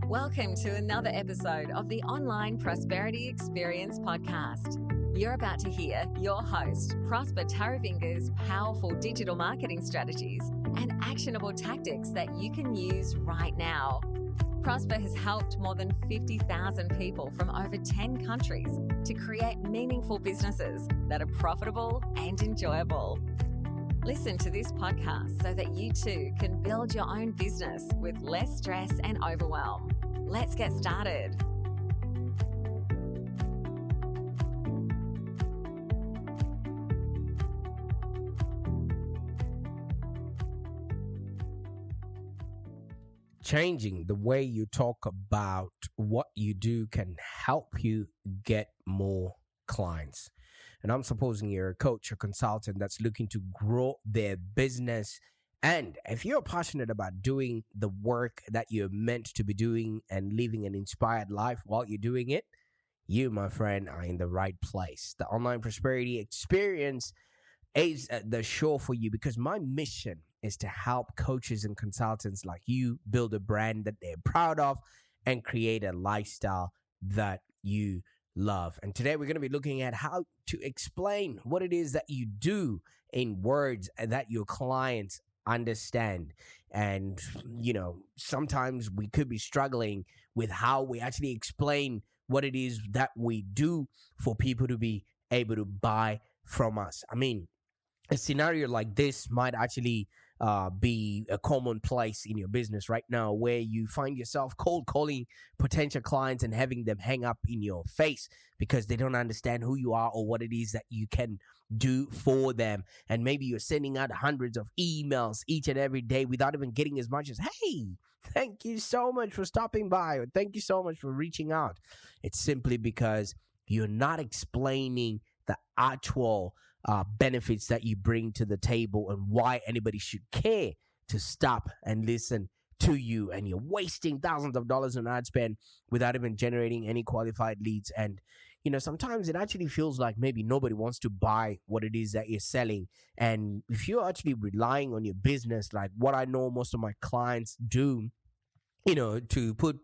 Welcome to another episode of the Online Prosperity Experience podcast. You're about to hear your host, Prosper Taravinga's powerful digital marketing strategies and actionable tactics that you can use right now. Prosper has helped more than 50,000 people from over 10 countries to create meaningful businesses that are profitable and enjoyable. Listen to this podcast so that you too can build your own business with less stress and overwhelm. Let's get started. Changing the way you talk about what you do can help you get more clients. And I'm supposing you're a coach or consultant that's looking to grow their business. And if you're passionate about doing the work that you're meant to be doing and living an inspired life while you're doing it, you, my friend, are in the right place. The Online Prosperity Experience is the show for you because my mission is to help coaches and consultants like you build a brand that they're proud of and create a lifestyle that you love. And today we're going to be looking at how to explain what it is that you do in words that your clients understand. And, sometimes we could be struggling with how we actually explain what it is that we do for people to be able to buy from us. I mean, a scenario like this might actually be a commonplace in your business right now, where you find yourself cold calling potential clients and having them hang up in your face because they don't understand who you are or what it is that you can do for them. And maybe you're sending out hundreds of emails each and every day without even getting as much as, hey, thank you so much for stopping by, or thank you so much for reaching out. It's simply because you're not explaining the actual benefits that you bring to the table and why anybody should care to stop and listen to you. And you're wasting thousands of dollars on ad spend without even generating any qualified leads. And sometimes it actually feels like maybe nobody wants to buy what it is that you're selling. And if you're actually relying on your business, like what I know most of my clients do, to put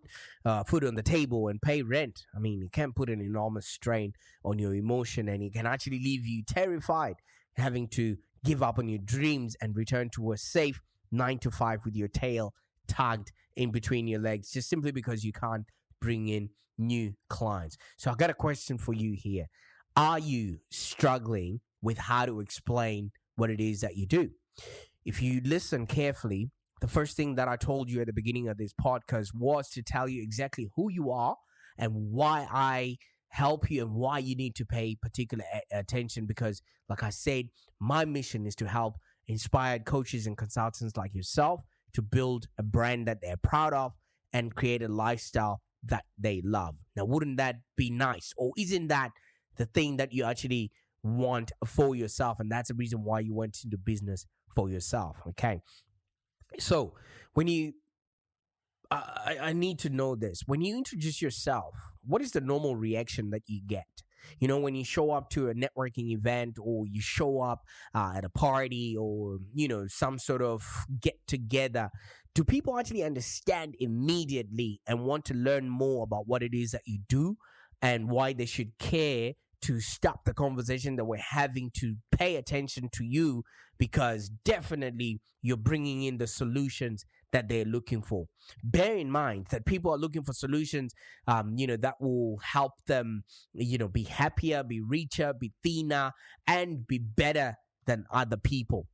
food on the table and pay rent. I mean, it can put an enormous strain on your emotion, and it can actually leave you terrified, having to give up on your dreams and return to a safe 9-to-5 with your tail tugged in between your legs, just simply because you can't bring in new clients. So I got a question for you here. Are you struggling with how to explain what it is that you do? If you listen carefully, the first thing that I told you at the beginning of this podcast was to tell you exactly who you are and why I help you and why you need to pay particular attention. Because, like I said, my mission is to help inspired coaches and consultants like yourself to build a brand that they're proud of and create a lifestyle that they love. Now, wouldn't that be nice? Or isn't that the thing that you actually want for yourself? And that's the reason why you went into business for yourself, okay? So when I need to know this. When you introduce yourself, what is the normal reaction that you get? When you show up to a networking event, or you show up at a party, or, some sort of get together, do people actually understand immediately and want to learn more about what it is that you do and why they should care to stop the conversation that we're having to pay attention to you? Because definitely you're bringing in the solutions that they're looking for. Bear in mind that people are looking for solutions, that will help them, be happier, be richer, be thinner, and be better than other people.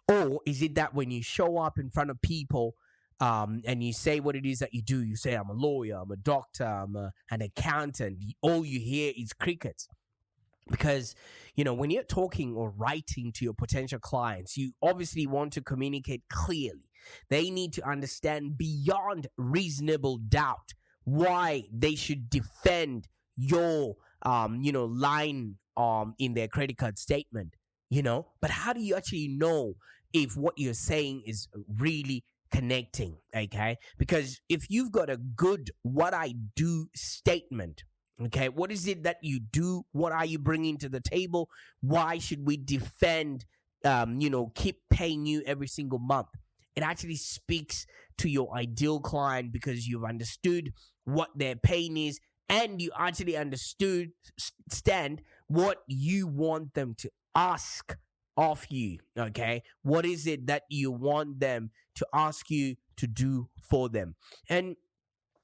Or is it that when you show up in front of people, and you say what it is that you do, you say, I'm a lawyer, I'm a doctor, I'm an accountant, all you hear is crickets? Because, when you're talking or writing to your potential clients, you obviously want to communicate clearly. They need to understand beyond reasonable doubt why they should defend your, line in their credit card statement, But how do you actually know if what you're saying is really connecting, okay? Because if you've got a good what I do statement, okay, what is it that you do? What are you bringing to the table? Why should we defend, keep paying you every single month? it actually speaks to your ideal client because you've understood what their pain is and you actually understand what you want them to ask of you. Okay, what is it that you want them to ask you to do for them? And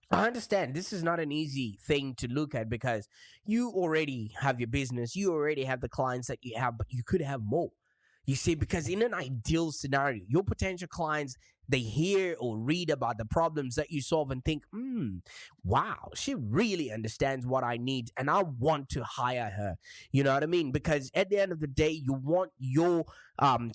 I understand this is not an easy thing to look at because you already have your business, you already have the clients that you have, but you could have more. You see, because in an ideal scenario, your potential clients, they hear or read about the problems that you solve and think, wow, she really understands what I need and I want to hire her. You know what I mean? Because at the end of the day, you want your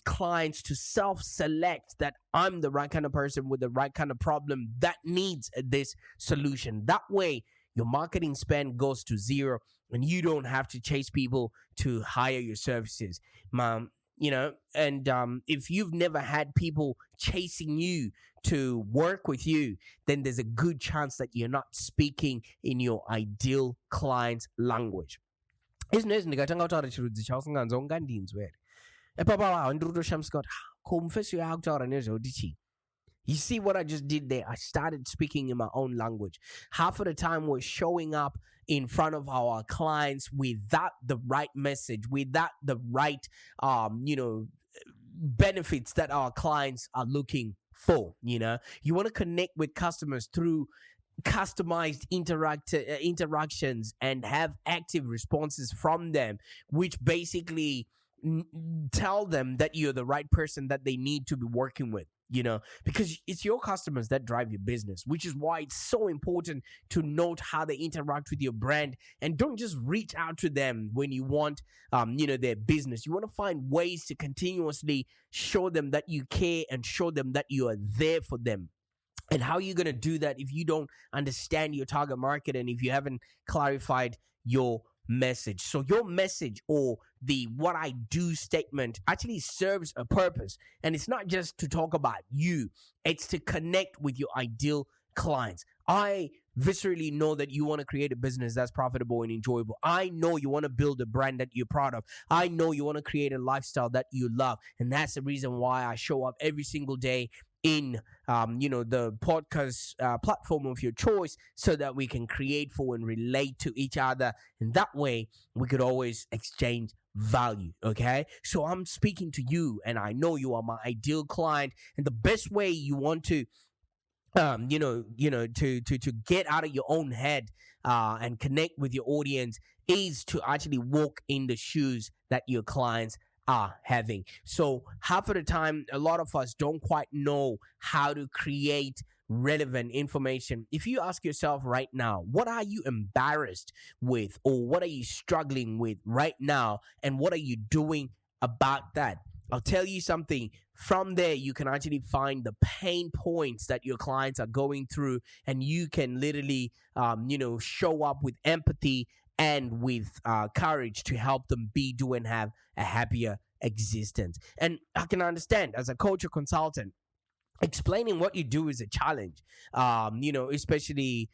clients to self-select that I'm the right kind of person with the right kind of problem that needs this solution. That way, your marketing spend goes to zero and you don't have to chase people to hire your services. And if you've never had people chasing you to work with you, then there's a good chance that you're not speaking in your ideal client's language. Izvinhu ezi ndikatanga kutaura chirudzi chausinganzwa ungandinzwere epapa handiri kutoshamisa kuti ko mufeso yaakutaura nezvekuti chii. You see what I just did there? I started speaking in my own language. Half of the time we're showing up in front of our clients without the right message, without the right, benefits that our clients are looking for. You want to connect with customers through customized interactions and have active responses from them, which basically tell them that you're the right person that they need to be working with. Because it's your customers that drive your business, which is why it's so important to note how they interact with your brand and don't just reach out to them when you want, their business. You want to find ways to continuously show them that you care and show them that you are there for them. And how are you going to do that if you don't understand your target market and if you haven't clarified your message? So your message or the what I do statement actually serves a purpose. And it's not just to talk about you, it's to connect with your ideal clients. I viscerally know that you want to create a business that's profitable and enjoyable. I know you want to build a brand that you're proud of. I know you want to create a lifestyle that you love. And that's the reason why I show up every single day in the podcast platform of your choice so that we can create for and relate to each other, and that way we could always exchange value. Okay, so I'm speaking to you and I know you are my ideal client, and the best way you want to to get out of your own head and connect with your audience is to actually walk in the shoes that your clients are having. So half of the time, a lot of us don't quite know how to create relevant information. If you ask yourself right now, what are you embarrassed with, or what are you struggling with right now, and what are you doing about that? I'll tell you something. From there, you can actually find the pain points that your clients are going through, and you can literally, show up with empathy and with courage to help them be, do, and have a happier existence. And I can understand, as a coach or consultant, explaining what you do is a challenge, especially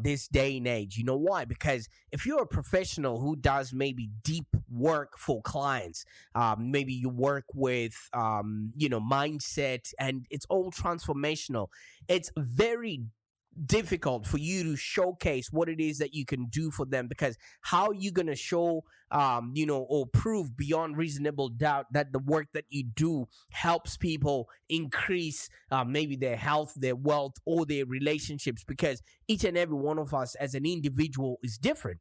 this day and age. You know why? Because if you're a professional who does maybe deep work for clients, maybe you work with, mindset, and it's all transformational, it's very difficult for you to showcase what it is that you can do for them, because how are you going to show or prove beyond reasonable doubt that the work that you do helps people increase maybe their health, their wealth, or their relationships? Because each and every one of us as an individual is different.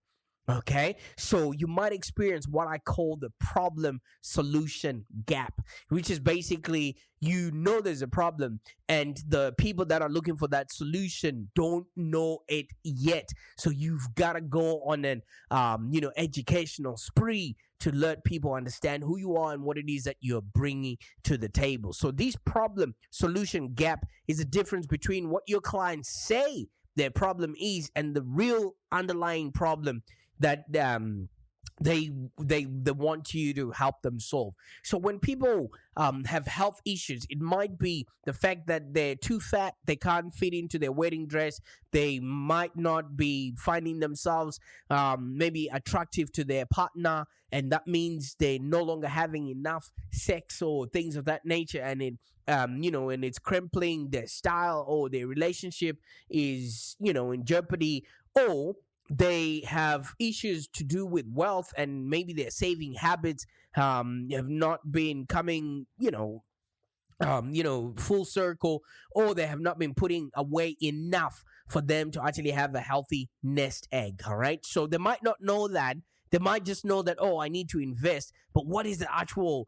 Okay, so you might experience what I call the problem solution gap, which is basically, there's a problem and the people that are looking for that solution don't know it yet. So you've got to go on an, educational spree to let people understand who you are and what it is that you're bringing to the table. So this problem solution gap is the difference between what your clients say their problem is and the real underlying problem that they want you to help them solve. So when people have health issues, it might be the fact that they're too fat, they can't fit into their wedding dress, they might not be finding themselves maybe attractive to their partner, and that means they're no longer having enough sex or things of that nature, and it and it's crippling their style, or their relationship is in jeopardy, or they have issues to do with wealth, and maybe their saving habits have not been coming full circle, or they have not been putting away enough for them to actually have a healthy nest egg. All right. So they might not know that. They might just know that, oh, I need to invest. But what is the actual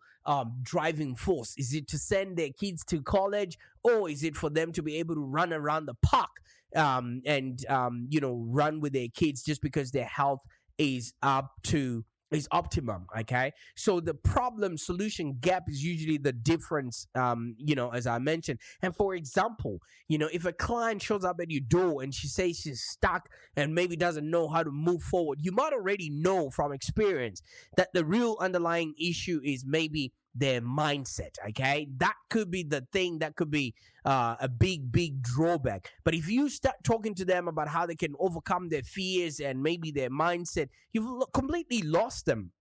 driving force? Is it to send their kids to college, or is it for them to be able to run around the park and run with their kids just because their health is optimum? Okay, so the problem solution gap is usually the difference, as I mentioned. And for example, if a client shows up at your door and she says she's stuck and maybe doesn't know how to move forward, you might already know from experience that the real underlying issue is maybe their mindset. Okay, that could be the thing that could be a big drawback. But if you start talking to them about how they can overcome their fears and maybe their mindset, you've completely lost them,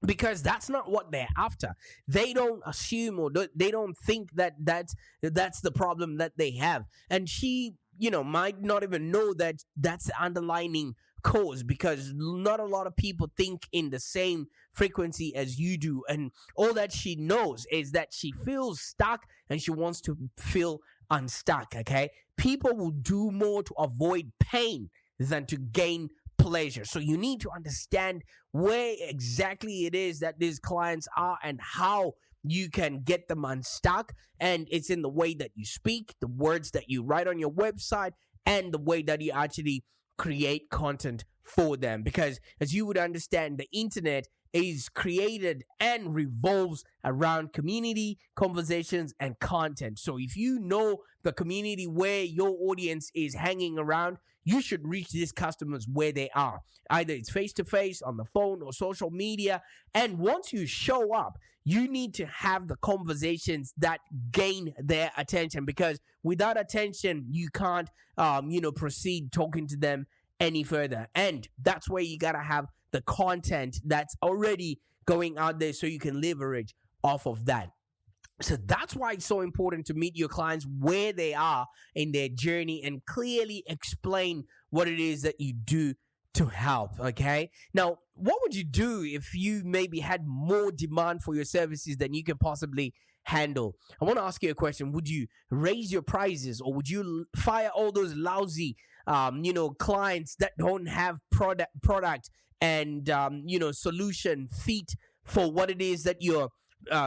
because that's not what they're after. They don't assume, or they don't think that that's the problem that they have, and she might not even know that that's the underlying cause, because not a lot of people think in the same frequency as you do, and all that she knows is that she feels stuck and she wants to feel unstuck. Okay, people will do more to avoid pain than to gain pleasure. So you need to understand where exactly it is that these clients are and how you can get them unstuck. And it's in the way that you speak, the words that you write on your website, and the way that you actually create content for them. Because as you would understand, the internet is created and revolves around community, conversations, and content. So if you know the community where your audience is hanging around, you should reach these customers where they are. Either it's face-to-face, on the phone, or social media. And once you show up, you need to have the conversations that gain their attention, because without attention, you can't, proceed talking to them any further. And that's where you got to have the content that's already going out there so you can leverage off of that. So that's why it's so important to meet your clients where they are in their journey and clearly explain what it is that you do to help. Okay. Now, what would you do if you maybe had more demand for your services than you can possibly handle? I want to ask you a question. Would you raise your prices, or would you fire all those lousy clients that don't have product and solution fit for what it is that you're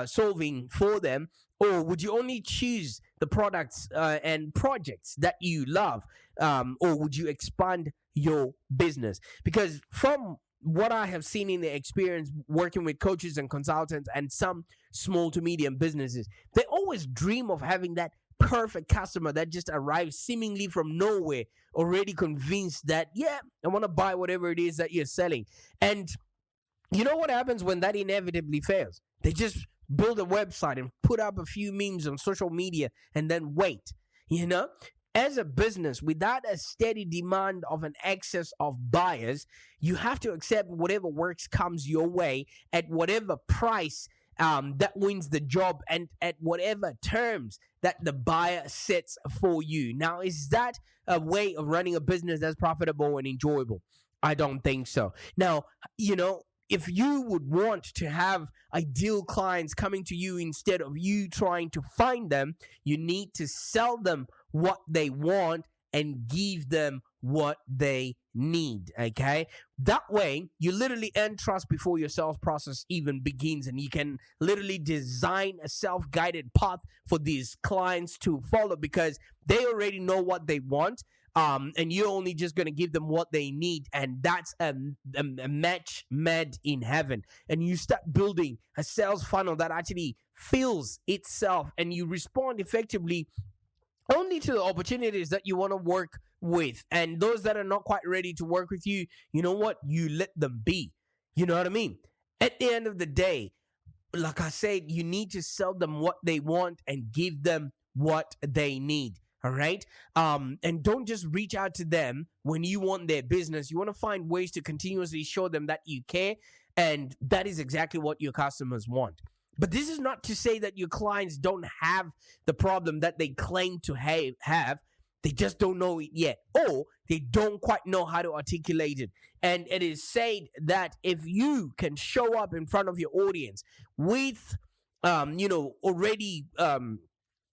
solving for them? Or would you only choose the products and projects that you love? Or would you expand your business? Because from what I have seen in the experience working with coaches and consultants and some small to medium businesses, they always dream of having that perfect customer that just arrives seemingly from nowhere, already convinced that, yeah, I want to buy whatever it is that you're selling. And you know what happens when that inevitably fails? They just build a website and put up a few memes on social media and then wait. As a business, without a steady demand of an excess of buyers, you have to accept whatever works comes your way at whatever price that wins the job, and at whatever terms that the buyer sets for you. Now, is that a way of running a business that's profitable and enjoyable? I don't think so. Now, if you would want to have ideal clients coming to you instead of you trying to find them, you need to sell them what they want and give them what they need. Okay, that way you literally earn trust before your sales process even begins, and you can literally design a self-guided path for these clients to follow, because they already know what they want. And you're only just going to give them what they need, and that's a match made in heaven. And you start building a sales funnel that actually fills itself, and you respond effectively only to the opportunities that you want to work with. And those that are not quite ready to work with you, you know what? You let them be. You know what I mean? At the end of the day, like I said, you need to sell them what they want and give them what they need. All right. And don't just reach out to them when you want their business. You want to find ways to continuously show them that you care. And that is exactly what your customers want. But this is not to say that your clients don't have the problem that they claim to have. They just don't know it yet, or they don't quite know how to articulate it. And it is said that if you can show up in front of your audience with, already,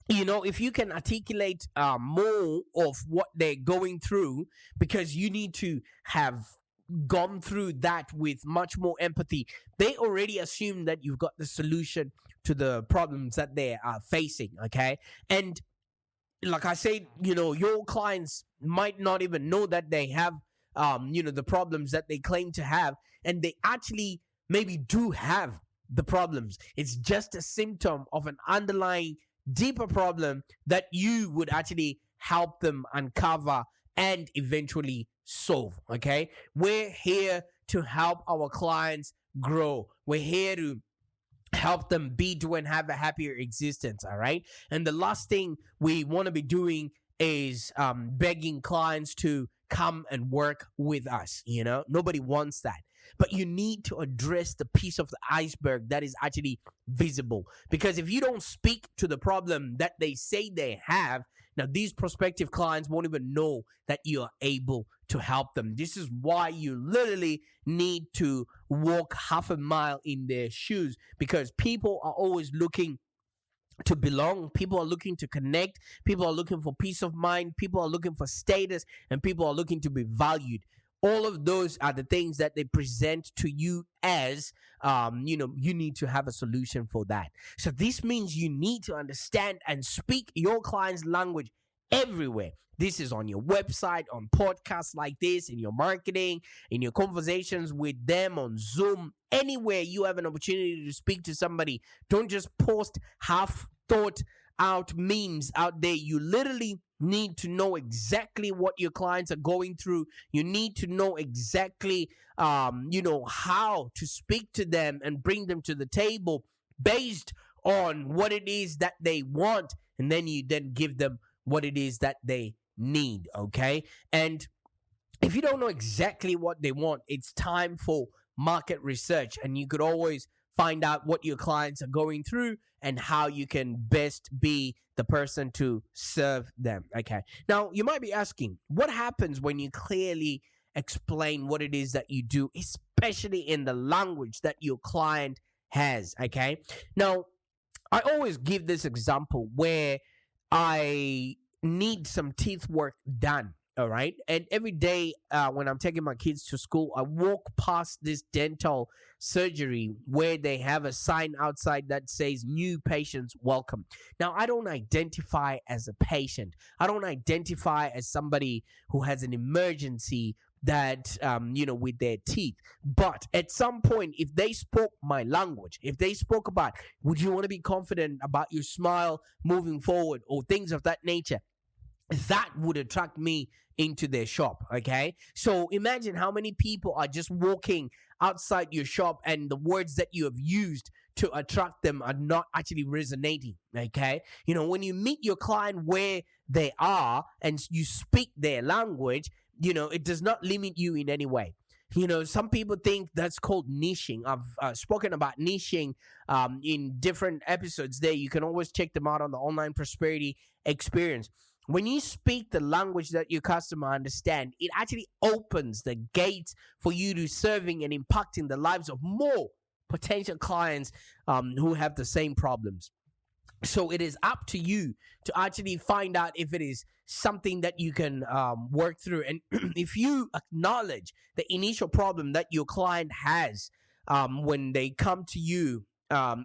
if you can articulate more of what they're going through, because you need to have gone through that with much more empathy, they already assume that you've got the solution to the problems that they are facing. Okay. And like I said, your clients might not even know that they have, the problems that they claim to have, and they actually maybe do have the problems. It's just a symptom of an underlying deeper problem that you would actually help them uncover and eventually solve. Okay. We're here to help our clients grow. We're here to help them be, do, and have a happier existence. All right. And the last thing we want to be doing is begging clients to come and work with us. Nobody wants that. But you need to address the piece of the iceberg that is actually visible. Because if you don't speak to the problem that they say they have, now these prospective clients won't even know that you are able to help them. This is why you literally need to walk half a mile in their shoes, because people are always looking to belong. People are looking to connect. People are looking for peace of mind. People are looking for status, and people are looking to be valued. All of those are the things that they present to you as, you need to have a solution for that. So this means you need to understand and speak your client's language everywhere. This is on your website, on podcasts like this, in your marketing, in your conversations with them on Zoom, anywhere you have an opportunity to speak to somebody. Don't just post half thought out memes out there. You literally need to know exactly what your clients are going through. You need to know exactly, how to speak to them and bring them to the table based on what it is that they want. And then you then give them what it is that they need. Okay. And if you don't know exactly what they want, it's time for market research. And you could always find out what your clients are going through and how you can best be the person to serve them. Okay. Now, you might be asking, what happens when you clearly explain what it is that you do, especially in the language that your client has? Okay. Now, I always give this example where I need some teeth work done. All right. And every day when I'm taking my kids to school, I walk past this dental surgery where they have a sign outside that says new patients welcome. Now, I don't identify as a patient. I don't identify as somebody who has an emergency that, with their teeth. But at some point, if they spoke my language, if they spoke about, would you want to be confident about your smile moving forward, or things of that nature, that would attract me into their shop. Okay. So imagine how many people are just walking outside your shop and the words that you have used to attract them are not actually resonating. Okay. When you meet your client where they are and you speak their language, it does not limit you in any way. Some people think that's called niching. I've spoken about niching in different episodes there. You can always check them out on the Online Prosperity Experience. When you speak the language that your customer understands, it actually opens the gates for you to serving and impacting the lives of more potential clients who have the same problems. So it is up to you to actually find out if it is something that you can work through. And if you acknowledge the initial problem that your client has when they come to you,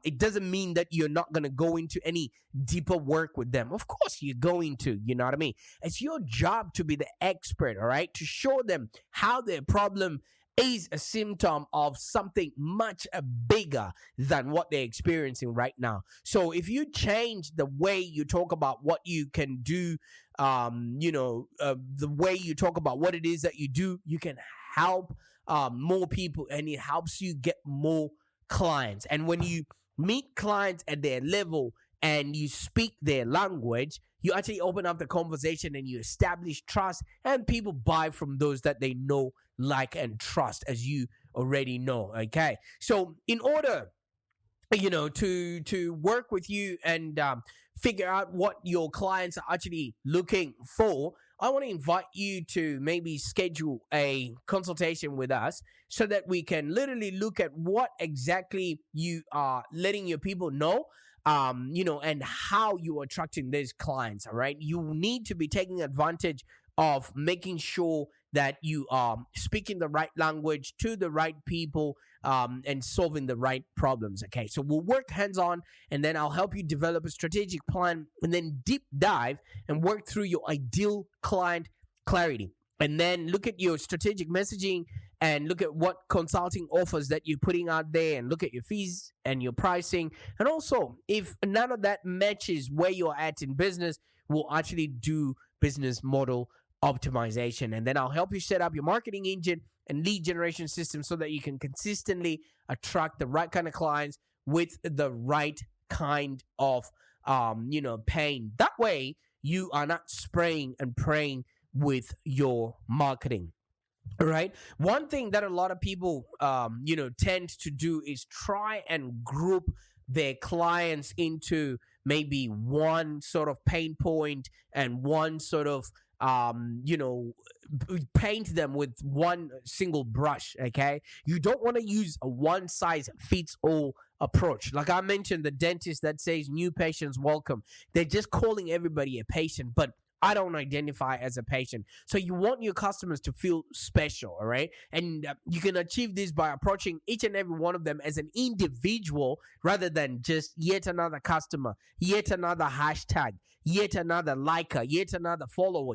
it doesn't mean that you're not going to go into any deeper work with them. Of course, you're going to, you know what I mean? It's your job to be the expert, all right? To show them how their problem is a symptom of something much bigger than what they're experiencing right now. So if you change the way you talk about what you can do, the way you talk about what it is that you do, you can help more people, and it helps you get more clients. And when you meet clients at their level and you speak their language, you actually open up the conversation and you establish trust, and people buy from those that they know, like, and trust, as you already know. Okay, so in order to work with you and figure out what your clients are actually looking for, I want to invite you to maybe schedule a consultation with us so that we can literally look at what exactly you are letting your people know, and how you are attracting these clients. All right, you need to be taking advantage of making sure that you are speaking the right language to the right people, and solving the right problems. Okay, so we'll work hands on, and then I'll help you develop a strategic plan, and then deep dive and work through your ideal client clarity. And then look at your strategic messaging and look at what consulting offers that you're putting out there, and look at your fees and your pricing. And also, if none of that matches where you're at in business, we'll actually do business model optimization. And then I'll help you set up your marketing engine and lead generation system so that you can consistently attract the right kind of clients with the right kind of pain. That way you are not spraying and praying with your marketing. All right. One thing that a lot of people tend to do is try and group their clients into maybe one sort of pain point and one sort of paint them with one single brush. Okay, you don't want to use a one size fits all approach. Like I mentioned, the dentist that says new patients welcome, they're just calling everybody a patient, but I don't identify as a patient. So you want your customers to feel special, all right? And you can achieve this by approaching each and every one of them as an individual rather than just yet another customer, yet another hashtag, yet another liker, yet another follower,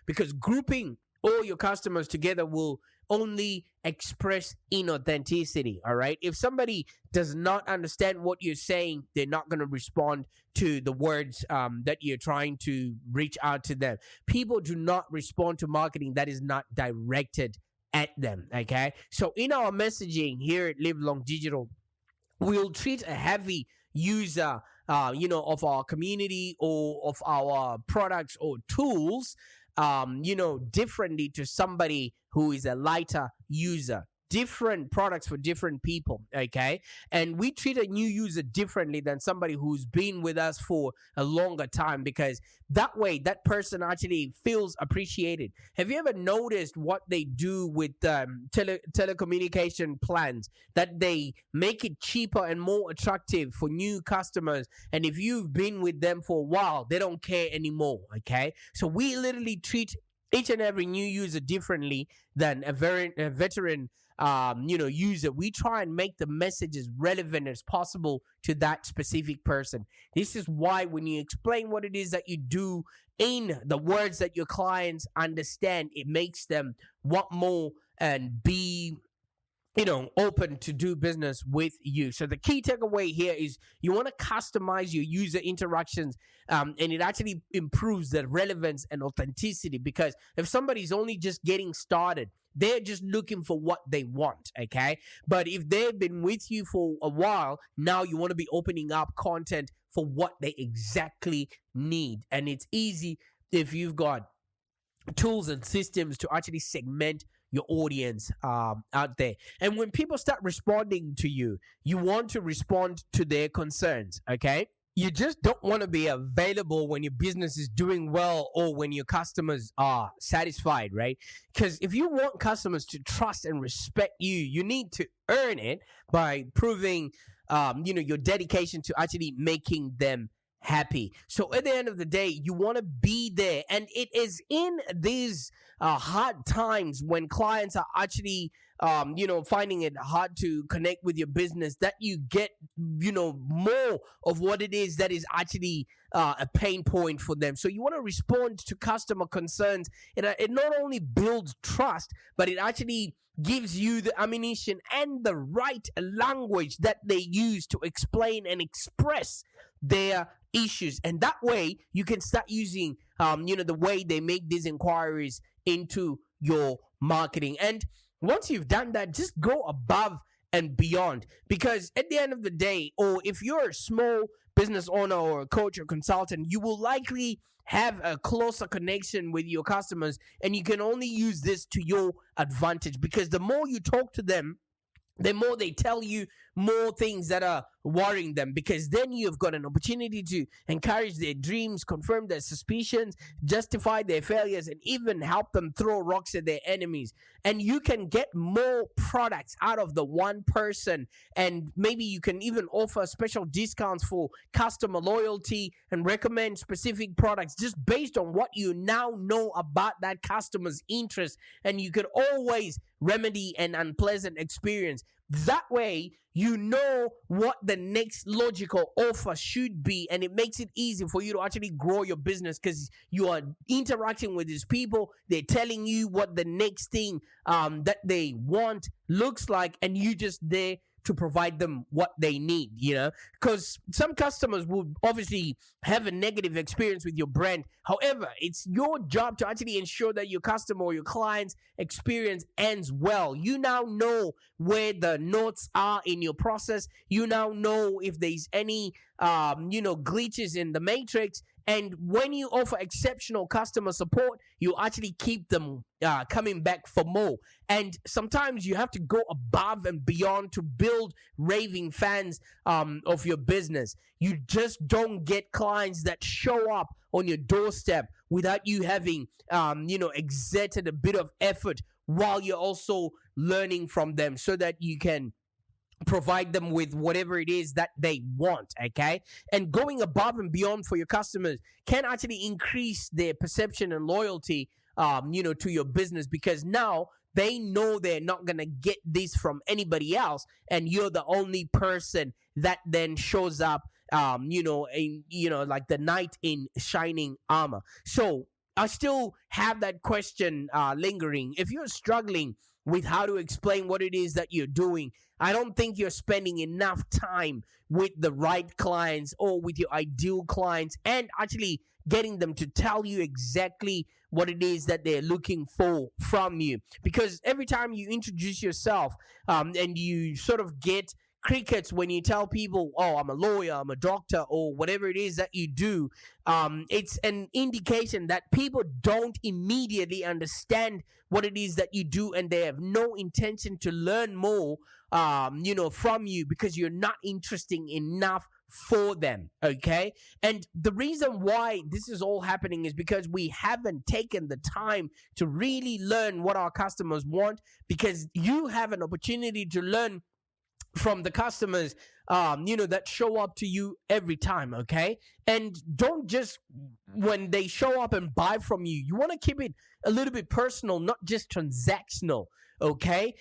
because grouping all your customers together will only express inauthenticity. All right, if somebody does not understand what you're saying, they're not going to respond to the words that you're trying to reach out to them. People do not respond to marketing that is not directed at them. Okay, so in our messaging here at Live Long Digital, we'll treat a heavy user of our community or of our products or tools differently to somebody who is a lighter user. Different products for different people, okay? And we treat a new user differently than somebody who's been with us for a longer time, because that way that person actually feels appreciated. Have you ever noticed what they do with telecommunication plans, that they make it cheaper and more attractive for new customers, and if you've been with them for a while, they don't care anymore, okay? So we literally treat each and every new user differently than a veteran user. We try and make the message as relevant as possible to that specific person. This is why when you explain what it is that you do in the words that your clients understand, it makes them want more and be open to do business with you. So the key takeaway here is you want to customize your user interactions, and it actually improves the relevance and authenticity, because if somebody's only just getting started, they're just looking for what they want, okay? But if they've been with you for a while, now you want to be opening up content for what they exactly need. And it's easy if you've got tools and systems to actually segment your audience out there. And when people start responding to you, you want to respond to their concerns, okay? You just don't want to be available when your business is doing well or when your customers are satisfied, right? Because if you want customers to trust and respect you, you need to earn it by proving your dedication to actually making them happy. So at the end of the day, you want to be there. And it is in these hard times when clients are actually finding it hard to connect with your business that you get more of what it is that is actually a pain point for them. So you want to respond to customer concerns. It not only builds trust, but it actually gives you the ammunition and the right language that they use to explain and express their issues. And that way you can start using the way they make these inquiries into your marketing. And Once you've done that, just go above and beyond. Because at the end of the day, or if you're a small business owner or a coach or consultant, you will likely have a closer connection with your customers, and you can only use this to your advantage, because the more you talk to them, the more they tell you more things that are worrying them, because then you've got an opportunity to encourage their dreams, confirm their suspicions, justify their failures, and even help them throw rocks at their enemies. And you can get more products out of the one person, and maybe you can even offer special discounts for customer loyalty and recommend specific products just based on what you now know about that customer's interest, and you can always remedy an unpleasant experience. That way, you know what the next logical offer should be, and it makes it easy for you to actually grow your business, because you are interacting with these people. They're telling you what the next thing that they want looks like, and you just there to provide them what they need, because some customers would obviously have a negative experience with your brand. However, it's your job to actually ensure that your customer or your client's experience ends well. You now know where the notes are in your process. You now know if there's any glitches in the matrix. And when you offer exceptional customer support, you actually keep them coming back for more. And sometimes you have to go above and beyond to build raving fans of your business. You just don't get clients that show up on your doorstep without you having, exerted a bit of effort while you're also learning from them, so that you can provide them with whatever it is that they want. Okay, and going above and beyond for your customers can actually increase their perception and loyalty to your business, because now they know they're not going to get this from anybody else, and you're the only person that then shows up like the knight in shining armor. So I still have that question lingering. If you're struggling with how to explain what it is that you're doing, I don't think you're spending enough time with the right clients or with your ideal clients, and actually getting them to tell you exactly what it is that they're looking for from you. Because every time you introduce yourself and you sort of get crickets when you tell people, oh, I'm a lawyer, I'm a doctor, or whatever it is that you do, it's an indication that people don't immediately understand what it is that you do, and they have no intention to learn more from you, because you're not interesting enough for them. Okay, and the reason why this is all happening is because we haven't taken the time to really learn what our customers want, because you have an opportunity to learn from the customers that show up to you every time. Okay, and don't just when they show up and buy from you, you want to keep it a little bit personal, not just transactional. Okay,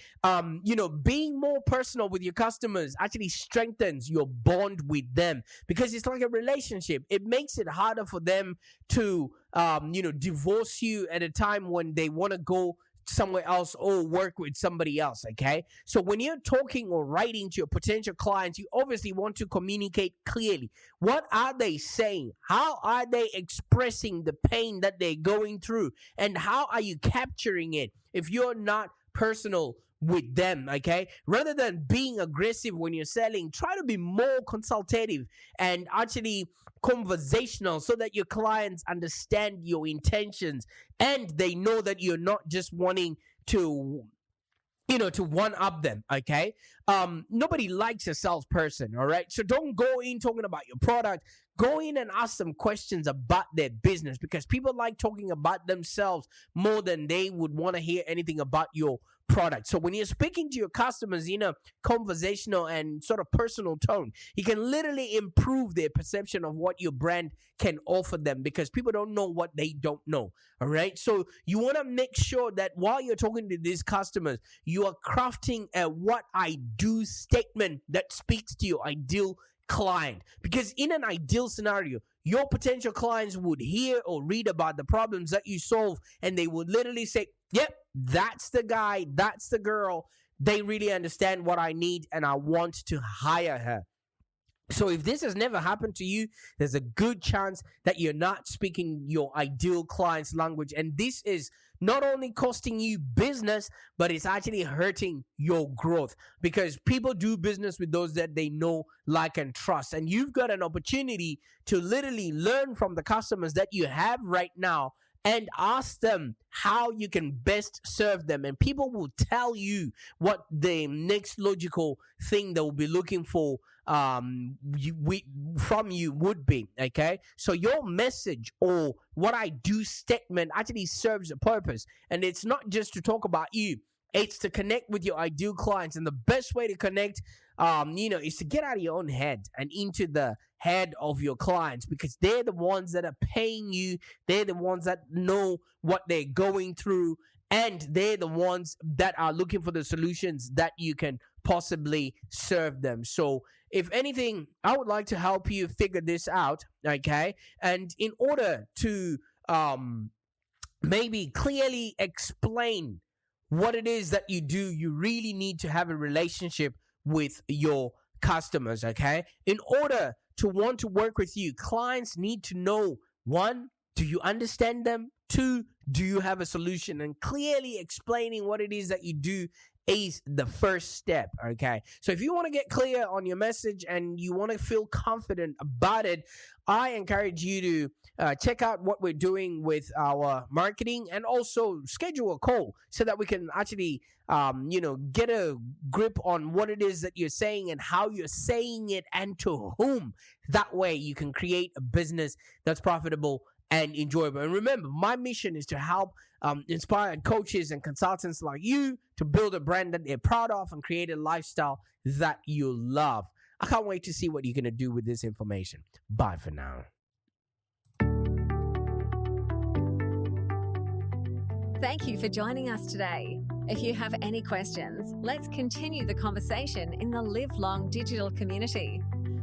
being more personal with your customers actually strengthens your bond with them, because it's like a relationship. It makes it harder for them to divorce you at a time when they want to go somewhere else or work with somebody else. Okay, so when you're talking or writing to your potential clients, you obviously want to communicate clearly. What are they saying? How are they expressing the pain that they're going through, and how are you capturing it if you're not personal with them? Okay, rather than being aggressive when you're selling, try to be more consultative and actually conversational, so that your clients understand your intentions, and they know that you're not just wanting to one up them. Okay, nobody likes a salesperson. All right, so don't go in talking about your product. Go in and ask them questions about their business, because people like talking about themselves more than they would want to hear anything about your product. So when you're speaking to your customers in a conversational and sort of personal tone, you can literally improve their perception of what your brand can offer them, because people don't know what they don't know. All right, so you want to make sure that while you're talking to these customers, you are crafting a what I do statement that speaks to your ideal client. Because in an ideal scenario, your potential clients would hear or read about the problems that you solve, and they would literally say, yep, that's the guy, that's the girl. They really understand what I need, and I want to hire her. So if this has never happened to you, there's a good chance that you're not speaking your ideal client's language. And this is not only costing you business, but it's actually hurting your growth, because people do business with those that they know, like, and trust. And you've got an opportunity to literally learn from the customers that you have right now and ask them how you can best serve them. And people will tell you what the next logical thing they will be looking for from you would be. Okay, so your message or what I do statement actually serves a purpose, and it's not just to talk about you. It's to connect with your ideal clients. And the best way to connect is to get out of your own head and into the head of your clients, because they're the ones that are paying you. They're the ones that know what they're going through, and they're the ones that are looking for the solutions that you can possibly serve them. So if anything, I would like to help you figure this out. Okay, and in order to maybe clearly explain what it is that you do, you really need to have a relationship with your customers. Okay, in order to want to work with you, clients need to know, one, do you understand them? Two, do you have a solution? And clearly explaining what it is that you do is the first step. Okay, so if you want to get clear on your message and you want to feel confident about it, I encourage you to check out what we're doing with our marketing, and also schedule a call so that we can actually get a grip on what it is that you're saying and how you're saying it and to whom. That way you can create a business that's profitable and enjoyable. And remember, my mission is to help inspire coaches and consultants like you to build a brand that they're proud of and create a lifestyle that you love. I can't wait to see what you're going to do with this information. Bye for now. Thank you for joining us today. If you have any questions, let's continue the conversation in the Live Long Digital community.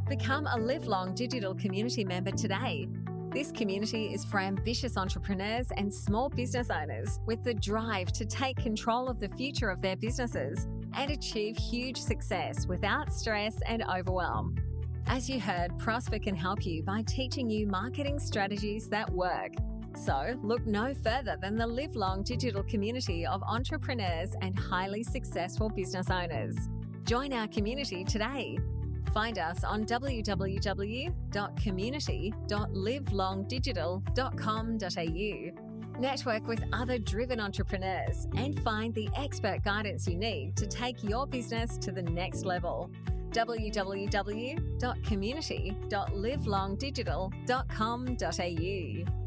Become a Live Long Digital community member today. This community is for ambitious entrepreneurs and small business owners with the drive to take control of the future of their businesses and achieve huge success without stress and overwhelm. As you heard, Prosper can help you by teaching you marketing strategies that work. So look no further than the Live Long Digital community of entrepreneurs and highly successful business owners. Join our community today. Find us on www.community.livelongdigital.com.au. Network with other driven entrepreneurs and find the expert guidance you need to take your business to the next level. www.community.livelongdigital.com.au.